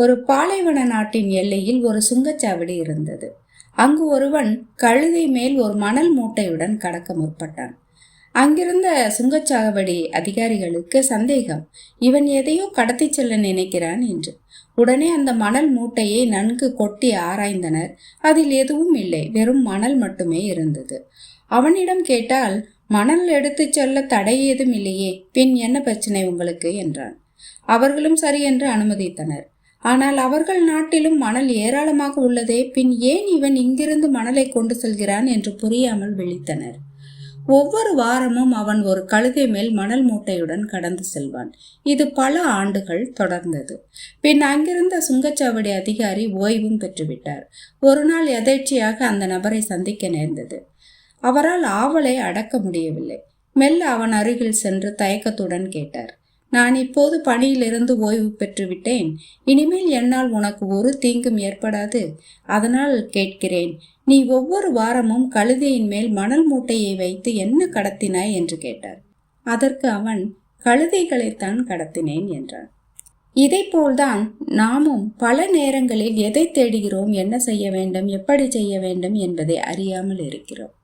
ஒரு பாலைவன நாட்டின் எல்லையில் ஒரு சுங்கச்சாவடி இருந்தது. அங்கு ஒருவன் கழுதை மேல் ஒரு மணல் மூட்டையுடன் கடக்க முற்பட்டான். அங்கிருந்த சுங்கச்சாவடி அதிகாரிகளுக்கு சந்தேகம், இவன் எதையோ கடத்தி செல்ல நினைக்கிறான் என்று. உடனே அந்த மணல் மூட்டையை நன்கு கொட்டி ஆராய்ந்தனர். அதில் எதுவும் இல்லை, வெறும் மணல் மட்டுமே இருந்தது. அவனிடம் கேட்டால், மணல் எடுத்து செல்ல தடை ஏதும் இல்லையே, பின் என்ன பிரச்சனை உங்களுக்கு என்றான். அவர்களும் சரி என்று அனுமதித்தனர். ஆனால் அவர்கள் நாட்டிலும் மணல் ஏராளமாக உள்ளதே, பின் ஏன் இவன் இங்கிருந்து மணலை கொண்டு செல்கிறான் என்று புரியாமல் விழித்தனர். ஒவ்வொரு வாரமும் அவன் ஒரு கழுதை மேல் மணல் மூட்டையுடன் கடந்து செல்வான். இது பல ஆண்டுகள் தொடர்ந்தது. பின் அங்கிருந்த சுங்கச்சாவடி அதிகாரி ஓய்வும் பெற்றுவிட்டார். ஒரு நாள் எதேர்ச்சியாக அந்த நபரை சந்திக்க நேர்ந்தது. அவரால் ஆவலை அடக்க முடியவில்லை. மெல்ல அவன் அருகில் சென்று தயக்கத்துடன் கேட்டார், நான் இப்போது பணியிலிருந்து ஓய்வு பெற்றுவிட்டேன். இனிமேல் என்னால் உனக்கு ஒரு தீங்கும் ஏற்படாது. அதனால் கேட்கிறேன், நீ ஒவ்வொரு வாரமும் கழுதையின் மேல் மணல் மூட்டையை வைத்து என்ன கடத்தினாய் என்று கேட்டார். அதற்கு அவன், கழுதைகளைத்தான் கடத்தினேன் என்றான். இதை போல்தான் நாமும் பல நேரங்களில் எதை தேடுகிறோம், என்ன செய்ய வேண்டும், எப்படி செய்ய வேண்டும் என்பதை அறியாமல் இருக்கிறோம்.